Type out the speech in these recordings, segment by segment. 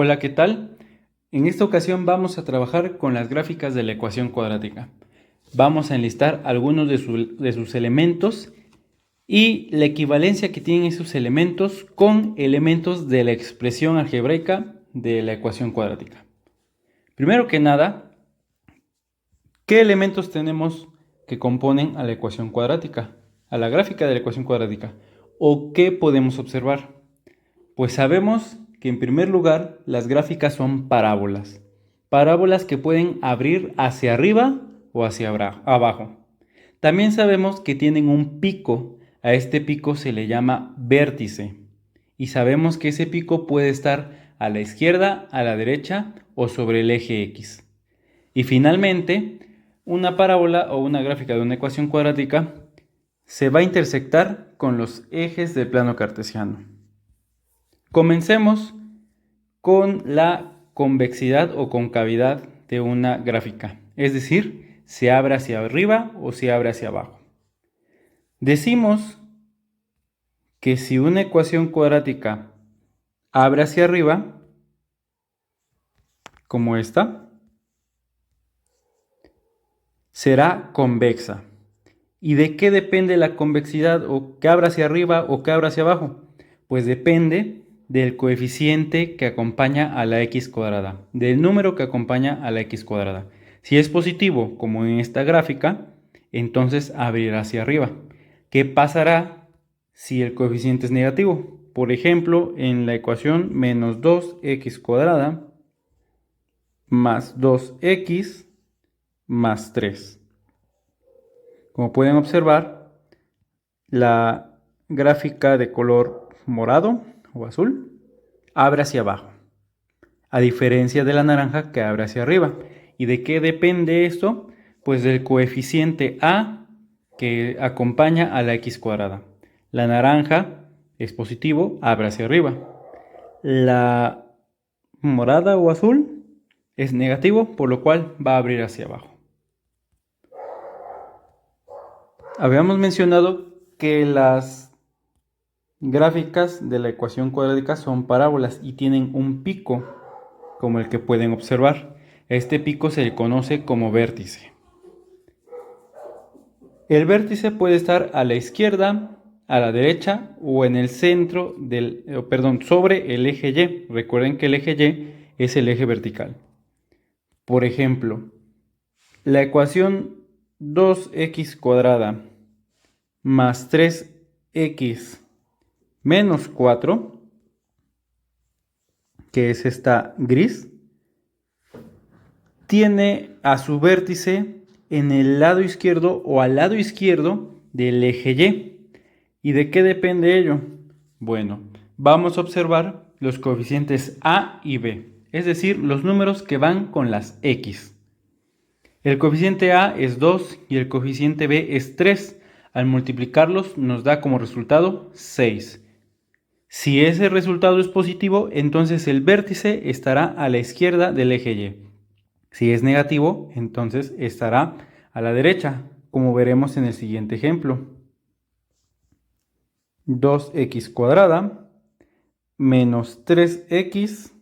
Hola, ¿qué tal? En esta ocasión vamos a trabajar con las gráficas de la ecuación cuadrática. Vamos a enlistar algunos de sus elementos y la equivalencia que tienen esos elementos con elementos de la expresión algebraica de la ecuación cuadrática. Primero que nada, ¿qué elementos tenemos que componen a la ecuación cuadrática? A la gráfica de la ecuación cuadrática. ¿O qué podemos observar? Pues sabemos que en primer lugar las gráficas son parábolas. Parábolas que pueden abrir hacia arriba o hacia abajo. También sabemos que tienen un pico. A este pico se le llama vértice. Y sabemos que ese pico puede estar a la izquierda, a la derecha o sobre el eje X. Y finalmente, una parábola o una gráfica de una ecuación cuadrática se va a intersectar con los ejes del plano cartesiano. Comencemos con la convexidad o concavidad de una gráfica, es decir, se abre hacia arriba o se abre hacia abajo. Decimos que si una ecuación cuadrática abre hacia arriba, como esta, será convexa. ¿Y de qué depende la convexidad o que abra hacia arriba o que abra hacia abajo? Pues depende del coeficiente que acompaña a la x cuadrada, del número que acompaña a la x cuadrada. Si es positivo, como en esta gráfica, entonces abrirá hacia arriba. ¿Qué pasará si el coeficiente es negativo? Por ejemplo, en la ecuación menos 2x cuadrada más 2x más 3. Como pueden observar, la gráfica de color morado o azul abre hacia abajo, a diferencia de la naranja que abre hacia arriba. ¿Y de qué depende esto? Pues del coeficiente a que acompaña a la x cuadrada. La naranja es positivo, abre hacia arriba. La morada o azul es negativo, por lo cual va a abrir hacia abajo. Habíamos mencionado que las gráficas de la ecuación cuadrática son parábolas y tienen un pico, como el que pueden observar. Este pico se le conoce como vértice. El vértice puede estar a la izquierda, a la derecha o en el centro sobre el eje Y. Recuerden que el eje Y es el eje vertical. Por ejemplo, la ecuación 2x cuadrada más 3x menos 4, que es esta gris, tiene a su vértice en el lado izquierdo o al lado izquierdo del eje Y. ¿Y de qué depende ello? Bueno, vamos a observar los coeficientes A y B, es decir, los números que van con las X. El coeficiente A es 2 y el coeficiente B es 3. Al multiplicarlos nos da como resultado 6. Si ese resultado es positivo, entonces el vértice estará a la izquierda del eje Y. Si es negativo, entonces estará a la derecha, como veremos en el siguiente ejemplo. 2x cuadrada menos 3x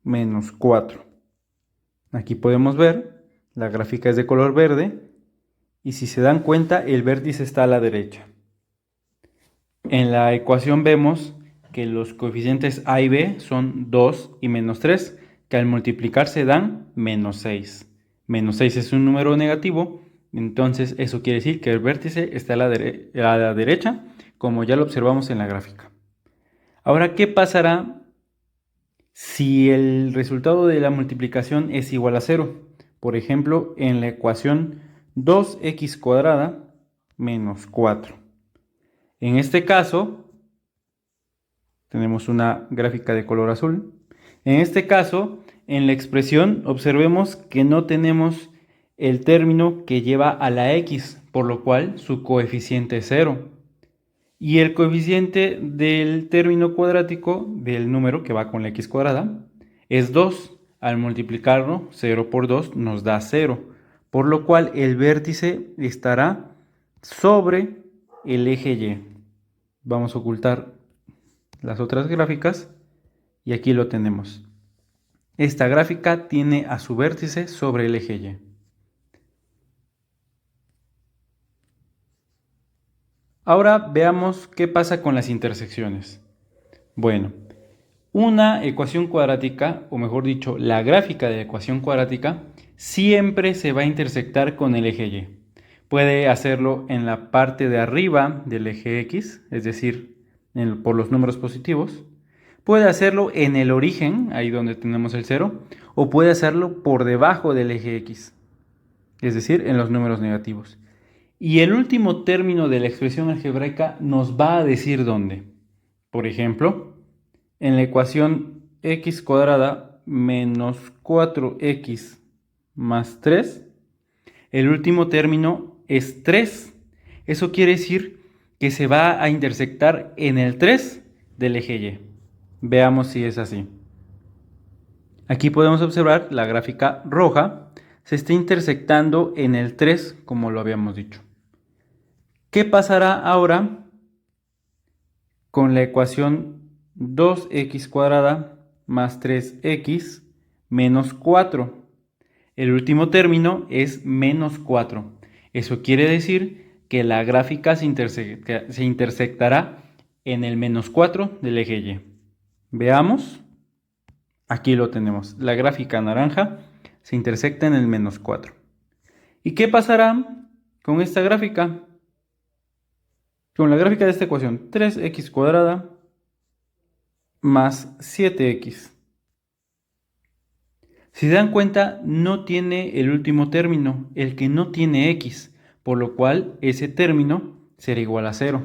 menos 4. Aquí podemos ver, la gráfica es de color verde y si se dan cuenta, el vértice está a la derecha. En la ecuación vemos que los coeficientes A y B son 2 y menos 3, que al multiplicarse dan menos 6. Menos 6 es un número negativo, entonces eso quiere decir que el vértice está a la derecha, como ya lo observamos en la gráfica. Ahora, ¿qué pasará si el resultado de la multiplicación es igual a 0? Por ejemplo, en la ecuación 2x cuadrada menos 4. En este caso, tenemos una gráfica de color azul. En este caso, en la expresión, observemos que no tenemos el término que lleva a la x, por lo cual su coeficiente es 0. Y el coeficiente del término cuadrático del número que va con la x cuadrada es 2. Al multiplicarlo, 0 por 2 nos da 0. Por lo cual el vértice estará sobre el eje Y. Vamos a ocultar las otras gráficas y aquí lo tenemos. esta gráfica tiene a su vértice sobre el eje Y. Ahora veamos qué pasa con las intersecciones. Bueno, una ecuación cuadrática, o mejor dicho, la gráfica de la ecuación cuadrática, siempre se va a intersectar con el eje Y. Puede hacerlo en la parte de arriba del eje X, es decir, por los números positivos. Puede hacerlo en el origen, ahí donde tenemos el 0, o puede hacerlo por debajo del eje X, es decir, en los números negativos. Y el último término de la expresión algebraica nos va a decir dónde. Por ejemplo, en la ecuación x cuadrada menos 4x más 3, el último término es 3. Eso quiere decir que se va a intersectar en el 3 del eje Y. Veamos si es así. Aquí podemos observar la gráfica roja se está intersectando en el 3, como lo habíamos dicho. ¿Qué pasará ahora con la ecuación 2x cuadrada más 3x menos 4? El último término es menos 4. Eso quiere decir que la gráfica se intersectará en el menos 4 del eje Y. Veamos. Aquí lo tenemos. La gráfica naranja se intersecta en el menos 4. ¿Y qué pasará con esta gráfica? Con la gráfica de esta ecuación, 3x cuadrada más 7x. Si se dan cuenta, no tiene el último término, el que no tiene x, por lo cual ese término será igual a 0.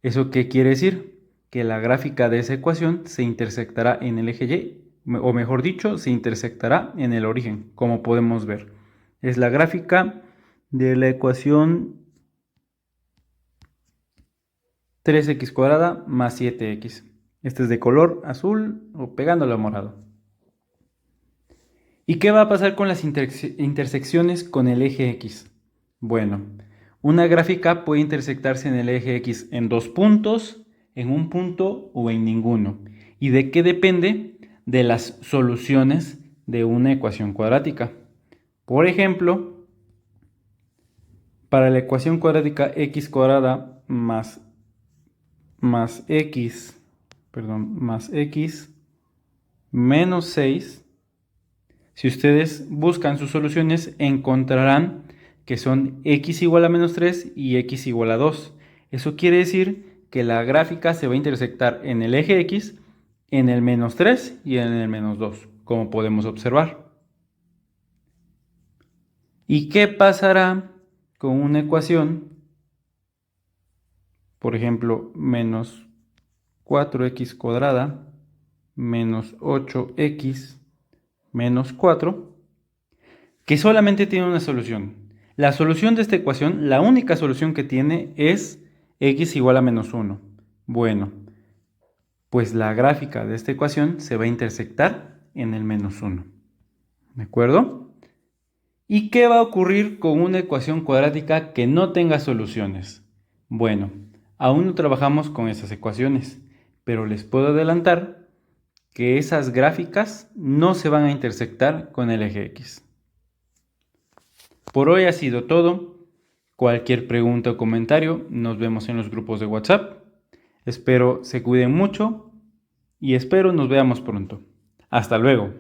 ¿Eso qué quiere decir? Que la gráfica de esa ecuación se intersectará en el eje Y, o mejor dicho, se intersectará en el origen, como podemos ver. Es la gráfica de la ecuación 3x cuadrada más 7x. Este es de color azul o pegándolo a morado. ¿Y qué va a pasar con las intersecciones con el eje X? Bueno, una gráfica puede intersectarse en el eje X en 2 puntos, en un punto o en ninguno. ¿Y de qué depende? De las soluciones de una ecuación cuadrática. Por ejemplo, para la ecuación cuadrática x cuadrada más x menos 6, si ustedes buscan sus soluciones encontrarán que son x igual a menos 3 y x igual a 2. Eso quiere decir que la gráfica se va a intersectar en el eje x, en el menos 3 y en el menos 2, como podemos observar. ¿Y qué pasará con una ecuación? Por ejemplo, menos 4x cuadrada menos 8x menos 4, que solamente tiene una solución. La solución de esta ecuación, la única solución que tiene es x igual a menos 1. Bueno, pues la gráfica de esta ecuación se va a intersectar en el menos 1. ¿De acuerdo? ¿Y qué va a ocurrir con una ecuación cuadrática que no tenga soluciones? Bueno, aún no trabajamos con esas ecuaciones, pero les puedo adelantar que esas gráficas no se van a intersectar con el eje X. Por hoy ha sido todo. Cualquier pregunta o comentario, nos vemos en los grupos de WhatsApp. Espero se cuiden mucho y espero nos veamos pronto. Hasta luego.